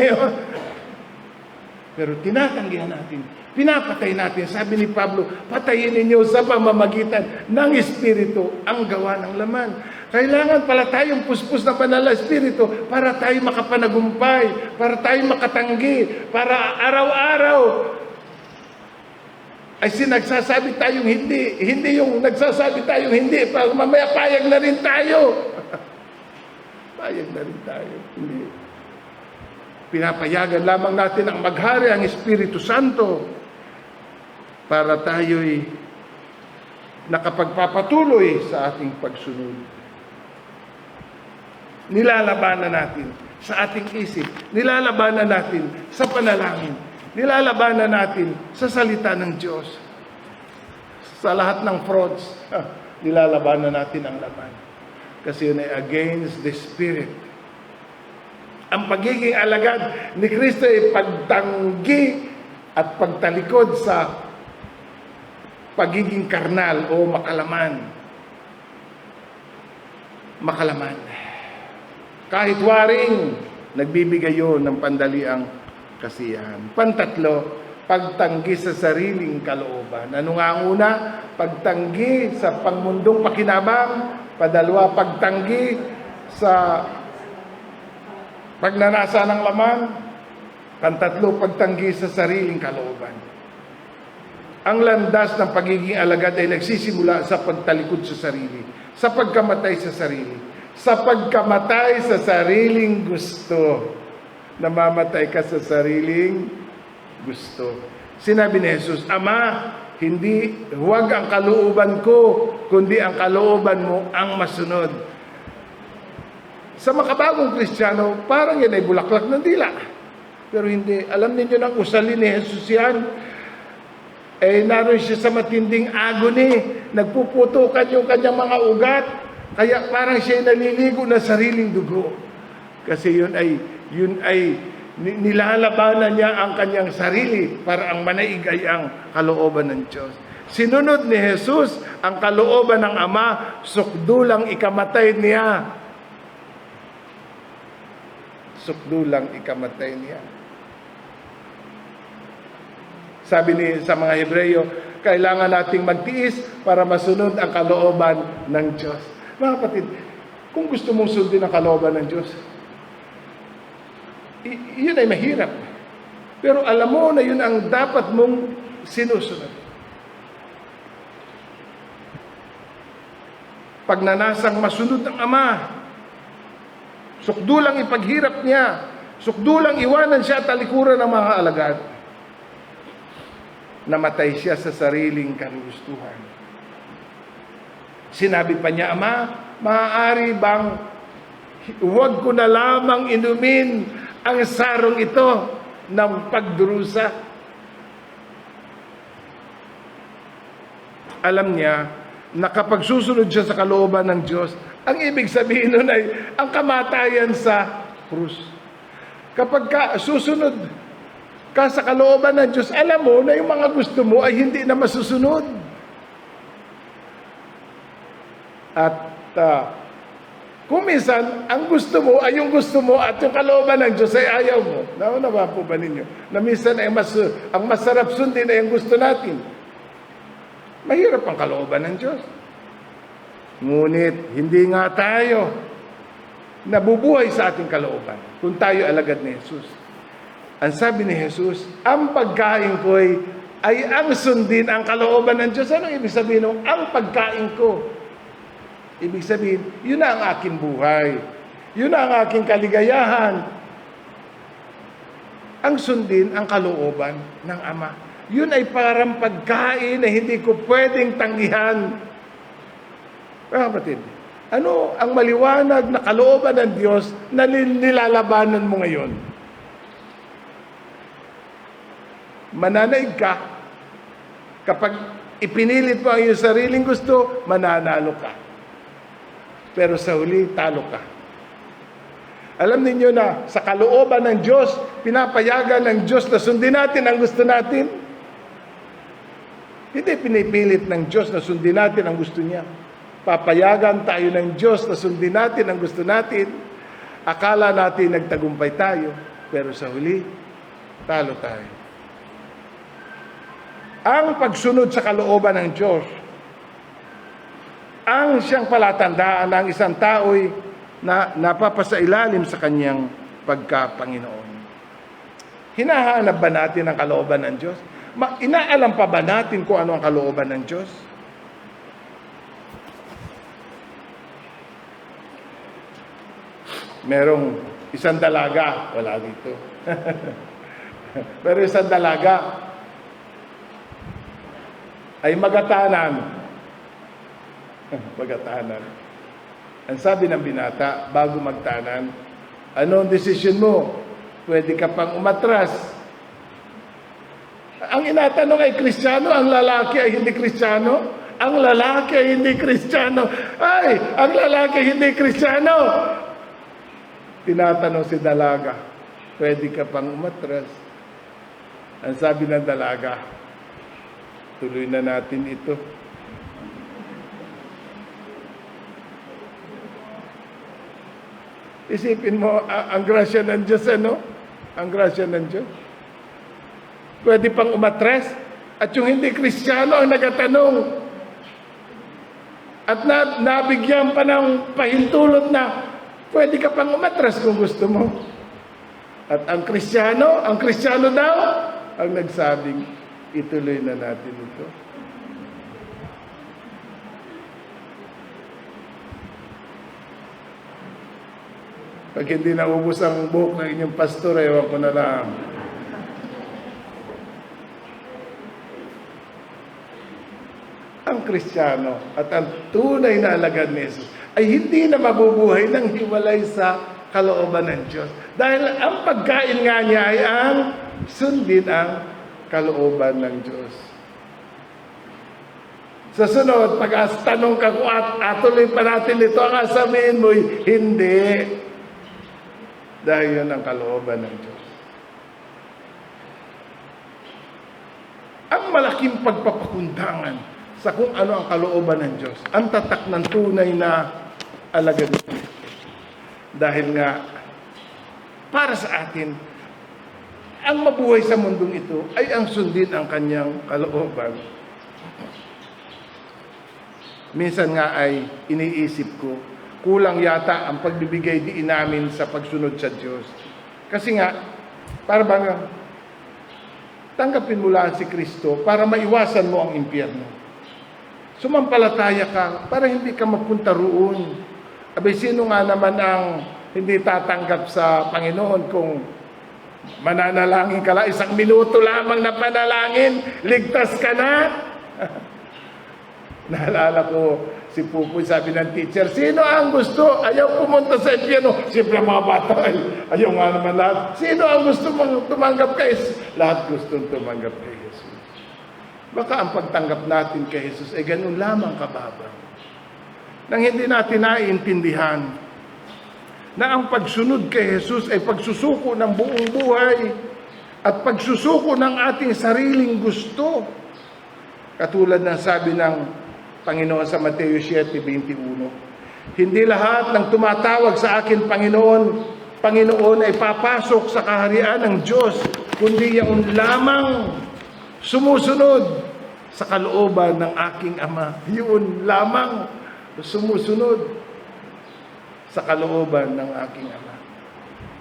Speaker 1: Pero tinatanggihan natin, pinapatay natin. Sabi ni Pablo, patayin ninyo sa pamamagitan ng Espiritu ang gawa ng laman. Kailangan pala tayong puspos na banal na Espiritu para tayo makapanagumpay, para tayo makatanggi, para araw-araw ay sinagsasabi tayong hindi. Hindi yung nagsasabi tayong hindi, para mamaya payag na rin tayo. Payag na rin tayo. Hindi. Pinapayagan lamang natin ang maghari ang Espiritu Santo para tayo'y nakapagpapatuloy sa ating pagsunod. Nilalabanan natin sa ating isip, nilalabanan natin sa panalangin, nilalabanan natin sa salita ng Diyos. Sa lahat ng frauds, nilalabanan natin ang laman. Kasi yun ay against the Spirit. Ang pagiging alagad ni Kristo ay pagtanggi at pagtalikod sa pagiging karnal o makalaman. Makalaman. Kahit waring, nagbibigay yun ng pandaliang kasiyahan. Pantatlo, pagtanggi sa sariling kalooban. Ano nga ang una? Pagtanggi sa pangmundong pakinabang. Padalwa, pagtanggi sa pagnanasa ng laman. Pantatlo, pagtanggi sa sariling kalooban. Ang landas ng pagiging alagad ay nagsisimula sa pagtalikod sa sarili, sa pagkamatay sa sarili, sa pagkamatay sa sariling gusto. Namamatay ka sa sariling gusto. Sinabi ni Jesus, Ama, huwag ang kalooban ko, kundi ang kalooban mo ang masunod. Sa makabagong Kristiyano, parang yan ay bulaklak ng dila. Pero hindi. Alam ninyo nang usalin ni Jesus yan. Naroon siya sa matinding agony. Nagpuputukan yung kanyang mga ugat. Kaya parang siya naliligo na sariling dugo. Kasi yun ay nilalabanan niya ang kanyang sarili para ang manaig ay ang kalooban ng Diyos. Sinunod ni Jesus ang kalooban ng Ama, sukdulang ikamatay niya. Sukdulang ikamatay niya. Sabi sa mga Hebreyo, kailangan nating magtiis para masunod ang kalooban ng Diyos. Mga kapatid, kung gusto mong sundin ang kalooban ng Diyos, yun ay mahirap. Pero alam mo na yun ang dapat mong sinusunod. Pagnanasang masunod ng Ama, sukdulang ipaghirap niya, sukdulang iwanan siya at talikuran ng mga alagad. Namatay siya sa sariling kagustuhan. Sinabi pa niya, Ama, maaari bang huwag ko na lamang inumin ang sarong ito ng pagdurusa? Alam niya na kapag susunod siya sa kalooban ng Diyos, ang ibig sabihin nun ay ang kamatayan sa krus. Kapag susunod ka sa kalooban ng Diyos, alam mo na yung mga gusto mo ay hindi na masusunod. At kung minsan, ang gusto mo ay yung gusto mo at yung kalooban ng Diyos ay ayaw mo. Nauna po ba ninyo? Na minsan ay ang masarap sundin ay ang gusto natin. Mahirap ang kalooban ng Diyos. Ngunit, hindi nga tayo nabubuhay sa ating kalooban kung tayo alagad ni Jesus. Ang sabi ni Jesus, ang pagkain ko ay ang sundin ang kalooban ng Diyos. Anong ibig sabihin ng ang pagkain ko? Ibig sabihin, yun na ang aking buhay. Yun na ang aking kaligayahan. Ang sundin ang kalooban ng Ama. Yun ay parang pagkain na hindi ko pwedeng tanggihan. Mga kapatid, ano ang maliwanag na kalooban ng Diyos na nilalabanan mo ngayon? Mananaig ka. Kapag ipinilit mo ang iyong sariling gusto, mananalo ka. Pero sa huli, talo ka. Alam ninyo na sa kalooban ng Diyos, pinapayagan ng Diyos na sundin natin ang gusto natin. Hindi pinipilit ng Diyos na sundin natin ang gusto niya. Papayagan tayo ng Diyos na sundin natin ang gusto natin. Akala natin nagtagumpay tayo, pero sa huli, talo tayo. Ang pagsunod sa kalooban ng Diyos, ang siyang palatandaan ng isang tao'y na napapasailalim sa kanyang pagka-Panginoon. Hinahanap ba natin ang kalooban ng Diyos? Inaalam pa ba natin kung ano ang kalooban ng Diyos? Merong isang dalaga, wala dito. Pero isang dalaga ay magatanan. Magatanan. Ang sabi ng binata, bago magtanan, anong desisyon mo? Pwede ka pang umatras. Ang inatanong ay Kristiyano, ang lalaki ay hindi Kristiyano. Ang lalaki ay hindi Kristiyano. Ay, ang lalaki ay hindi Kristiyano. Tinatanong si dalaga, pwede ka pang umatras. Ang sabi ng dalaga, tuloy na natin ito. Isipin mo, ang grasya ng Diyos, ano? Ang grasya ng Diyos. Pwede pang umatras. At yung hindi Kristiyano ang nagatanong. At nabigyan pa ng pahintulot na pwede ka pang umatras kung gusto mo. At ang Kristiyano daw, ang nagsabing, ituloy na natin ito. Pag hindi naubos ang buhok ng inyong pastor, ewan ko na lang. Ang Kristiyano at ang tunay na alagad ni Jesus ay hindi na mabubuhay ng hiwalay sa kalooban ng Diyos. Dahil ang pagkain nga niya ay ang sundin ang kalooban ng Diyos. Sa sunod, pag tanong ka kung atuloy pa natin ito, ang sabihin mo, hindi. Dahil yun ang kalooban ng Diyos. Ang malaking pagpapakundangan sa kung ano ang kalooban ng Diyos, ang tatak ng tunay na alagad. Dahil nga, para sa atin, ang mabuhay sa mundong ito ay ang sundin ang kanyang kalooban. Minsan nga ay iniisip ko, kulang yata ang pagbibigay diin namin sa pagsunod sa Diyos. Kasi nga, para bang tanggapin mo lang si Kristo para maiwasan mo ang impyerno. Sumampalataya ka para hindi ka mapunta roon. Abay, sino nga naman ang hindi tatanggap sa Panginoon kung mananalangin ka lang, 1 minuto lamang na panalangin, ligtas ka na? Naalala ko, si Pupoy, sabi ng teacher, sino ang gusto? Ayaw pumunta sa impyerno. Siyempre mga bata, ayaw nga naman lahat. Sino ang gusto mong tumanggap kay Jesus? Lahat gustong tumanggap kay Jesus. Baka ang pagtanggap natin kay Jesus ay ganun lamang kababa. Nang hindi natin naiintindihan na ang pagsunod kay Jesus ay pagsusuko ng buong buhay at pagsusuko ng ating sariling gusto. Katulad ng sabi ng Panginoon sa Mateo 7:21. Hindi lahat ng tumatawag sa akin Panginoon ay papasok sa kaharian ng Diyos, kundi yung lamang sumusunod sa kalooban ng aking Ama. Yun lamang sumusunod sa kalooban ng aking Ama.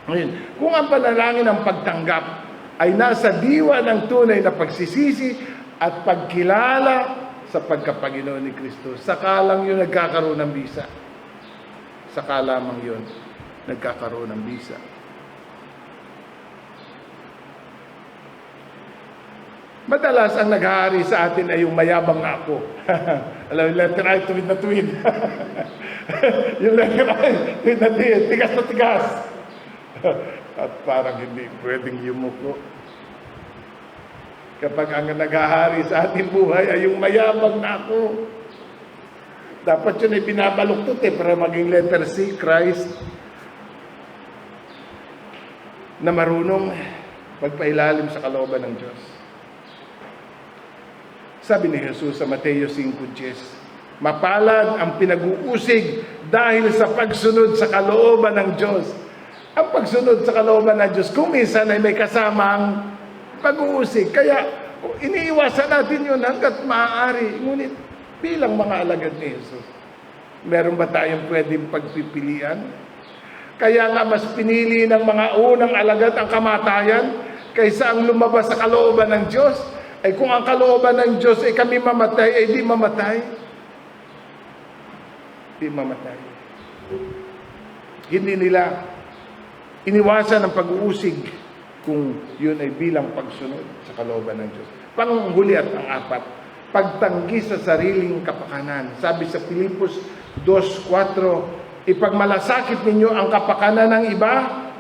Speaker 1: Ngayon, kung ang panalangin ng pagtanggap ay nasa diwa ng tunay na pagsisisi at pagkilala sa pagkapanginoon ni Kristo, saka lang yun nagkakaroon ng bisa. Saka lamang yun nagkakaroon ng bisa. Madalas ang naghahari sa atin ay yung mayabang na ako. Alam, yung letter I, tuwid na tuwid. Yung letter I, tuwid na tuwid, tigas na tigas. At parang hindi pwedeng yumuko. Kapag ang naghahari sa ating buhay ay yung mayabang na ako. Dapat yun ay binabaluktot para maging letter C, Christ, na marunong magpailalim sa kalooban ng Diyos. Sabi ni Jesus sa Mateo 5:10, mapalad ang pinag-uusig dahil sa pagsunod sa kalooban ng Diyos. Ang pagsunod sa kalooban ng Diyos, kung minsan ay may kasamang pag-uusig. Kaya iniiwasan natin yun hanggat maaari. Ngunit bilang mga alagad ni Jesus, meron ba tayong pwedeng pagpipilian? Kaya nga mas pinili ng mga unang alagad ang kamatayan kaysa ang lumabas sa kalooban ng Diyos. Ay kung ang kalooban ng Diyos ay kami mamatay, ay di mamatay. Di mamatay. Hindi nila iniwasan ang pag-uusig kung yun ay bilang pagsunod sa kalooban ng Diyos. Panghuli at ang-4, pagtanggi sa sariling kapakanan. Sabi sa Filipos 2:4, ipagmalasakit ninyo ang kapakanan ng iba,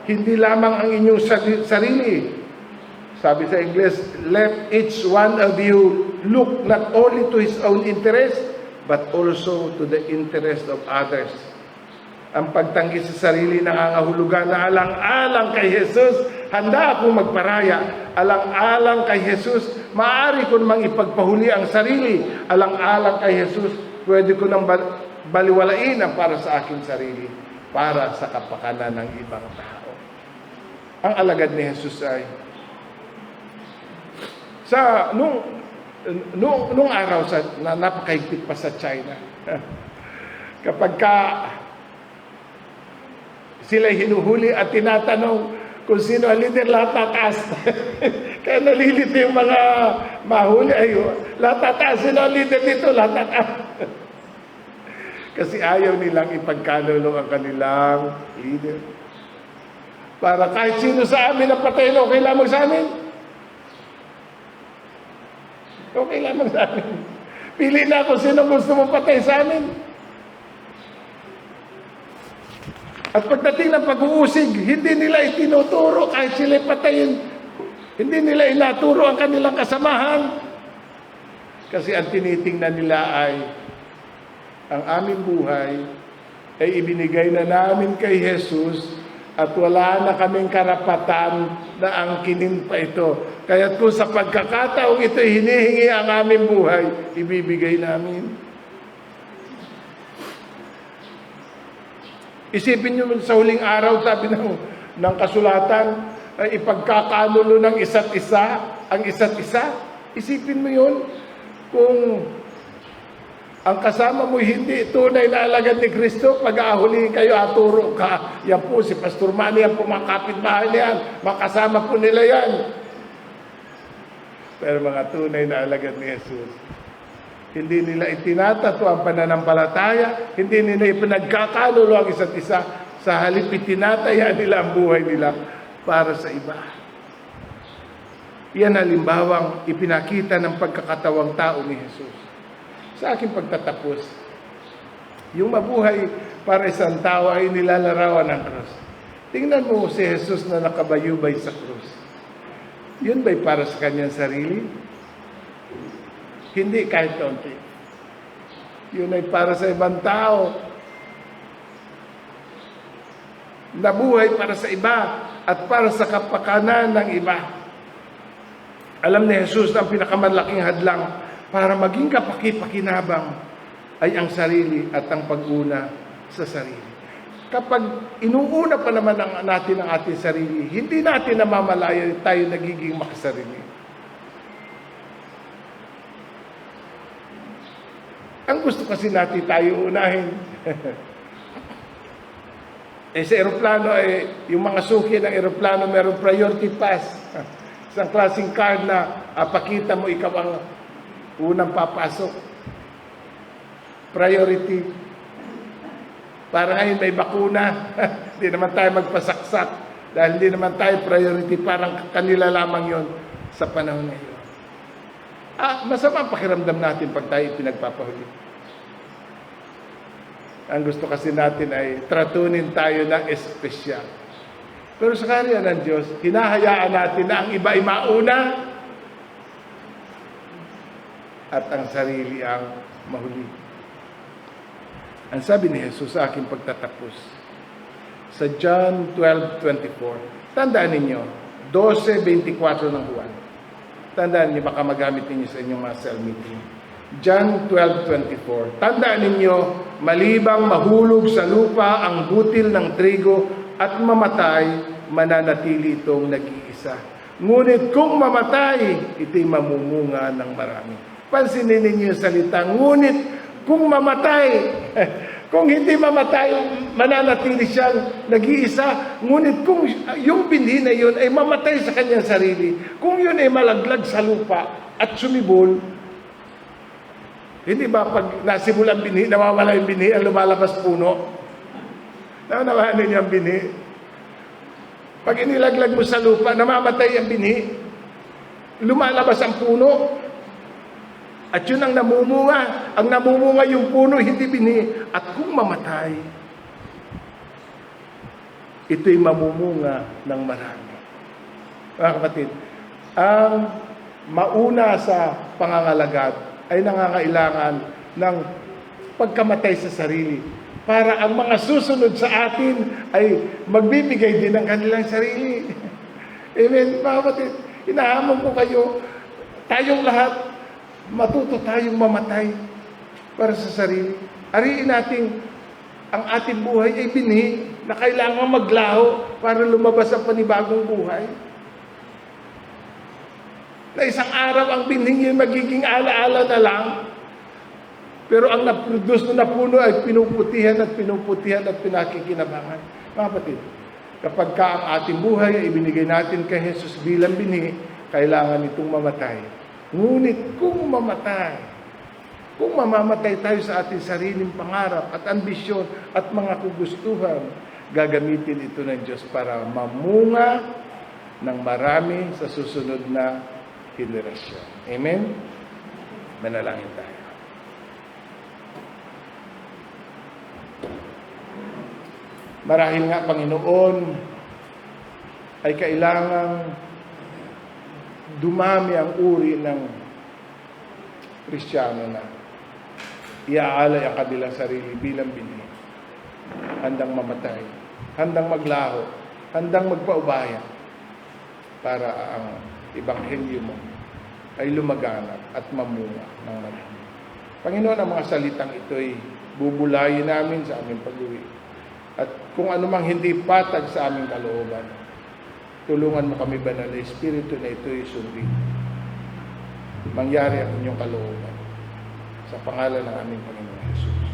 Speaker 1: hindi lamang ang inyong sarili. Sabi sa Ingles, let each one of you look not only to his own interest, but also to the interest of others. Ang pagtanggi sa sarili nangangahulugan na alang-alang kay Jesus. Handa akong magparaya, alang-alang kay Jesus. Maaari ko namang ipagpahuli ang sarili, alang-alang kay Jesus. Pwede ko nang baliwalain ang para sa aking sarili, para sa kapakanan ng ibang tao. Ang alagad ni Jesus ay, nung araw na napakahigpit pa sa China, kapag sila'y hinuhuli at tinatanong kung sino ang leader, lahat tataas. Kaya nalilito yung mga mahuli. Ay, lahat tataas. Sino ang leader dito? Lahat tataas. Kasi ayaw nilang ipagkalulong ang kanilang leader. Para kahit sino sa amin ang patayin, okay lamang sa amin. Okay lamang sa amin. Pili na kung sino gusto mong patay sa amin. At pagdating ng pag-uusig, hindi nila itinuturo kahit sila patayin. Hindi nila inaturo ang kanilang kasamahan. Kasi ang tinitingnan nila ay ang aming buhay ay ibinigay na namin kay Jesus at wala na kaming karapatan na angkinin pa ito. Kaya kung sa pagkakataong ito hinihingi ang aming buhay, ibibigay namin. Isipin nyo sa huling araw, sabi ng kasulatan, ipagkakanulo ng isa't isa, ang isa't isa. Isipin mo yun. Kung ang kasama mo hindi tunay na alagad ni Kristo, pag-aahuli kayo, aturo ka. Yan po, si Pastor Manny, yan po, mga kapitbahay na yan, makasama po nila yan. Pero mga tunay na alagad ni Jesus, hindi nila itinatato ang pananampalataya, hindi nila ipinagkakalulo ang isa't isa, sa halip itinataya nila ang buhay nila para sa iba. Yan halimbawang ipinakita ng pagkakatawang tao ni Jesus. Sa aking pagtatapos, yung mabuhay para isang tao ay nilalarawan ng krus. Tingnan mo si Jesus na nakabayubay sa krus. Yun ba'y para sa kanyang sarili? Hindi kahit konti. Yun ay para sa ibang tao. Nabuhay para sa iba at para sa kapakanan ng iba. Alam ni Jesus na ang pinakamalaking hadlang para maging kapaki-pakinabang ay ang sarili at ang pag-una sa sarili. Kapag inuuna pa naman natin ang ating sarili, hindi natin namamalaya tayo nagiging makasarili. Ang gusto kasi natin tayo unahin. Sa eroplano, yung mga suki ng eroplano, meron priority pass. Isang klaseng card na pakita mo ikaw ang unang papasok. Priority. Para ngayon may bakuna. Hindi naman tayo magpasaksak. Dahil hindi naman tayo priority. Parang kanila lamang yon sa panahon ngayon. Masama ang pakiramdam natin pag tayo pinagpapahuli. Ang gusto kasi natin ay tratunin tayo ng espesyal. Pero sa karya ng Diyos, hinahayaan natin na ang iba ay mauna at ang sarili ang mahuli. Ang sabi ni Jesus sa aking pagtatapos, sa John 12:24, tandaan ninyo, 12:24 ng Juan. Tandaan niyo, baka magamit ninyo sa inyong mga cell meeting. John 12:24, tandaan ninyo, malibang mahulog sa lupa ang butil ng trigo at mamatay, mananatili itong nag-iisa. Ngunit kung mamatay, ito'y mamumunga ng marami. Pansinin ninyo yung salita, ngunit kung mamatay, kung hindi mamatay, mananatili siyang nag-iisa. Ngunit kung yung binhi na yun ay mamatay sa kanyang sarili, kung yun ay malaglag sa lupa at sumibol, hindi ba pag nasibol ang binhi, nawawala yung binhi, ang lumalabas puno? Naunawaan ninyo ang binhi? Pag inilaglag mo sa lupa, namamatay ang binhi, lumalabas ang puno, at yun ang namumunga. Ang namumunga yung puno, hindi binhi. At kung mamatay, ito'y mamumunga ng marami. Mga kapatid, ang mauna sa pangangalagad ay nangangailangan ng pagkamatay sa sarili. Para ang mga susunod sa atin ay magbibigay din ng kanilang sarili. Amen. Mga kapatid, inahamon ko kayo, tayong lahat, matuto tayong mamatay para sa sarili. Ariin natin ang ating buhay ay binhi na kailangan maglaho para lumabas ang panibagong buhay. Na isang araw ang binhi ay magiging alaala na lang, pero ang naproduce na puno ay pinuputihan at pinakikinabangan. Mga kapatid, kapag ang ating buhay ay ibinigay natin kay Jesus bilang binhi, kailangan itong mamatay. Ngunit kung mamamatay tayo sa ating sariling pangarap at ambisyon at mga kugustuhan, gagamitin ito ng Diyos para mamunga ng marami sa susunod na henerasyon. Amen? Manalangin tayo. Marahil nga, Panginoon, ay kailangang dumami ang uri ng Kristiyano na iaalay ang kanilang sarili bilang binhi. Handang mamatay, handang maglaho, handang magpaubaya para ang Ebanghelyo mo ay lumaganap at mamunga ng marami. Panginoon, ang mga salitang ito'y bubulayin namin sa aming pag-uwi. At kung anumang hindi patag sa aming kalooban, tulungan mo kami, Banal na Espiritu, na ito'y sundin. Mangyari ang inyong kalooban. Sa pangalan ng aming Panginoon Jesus.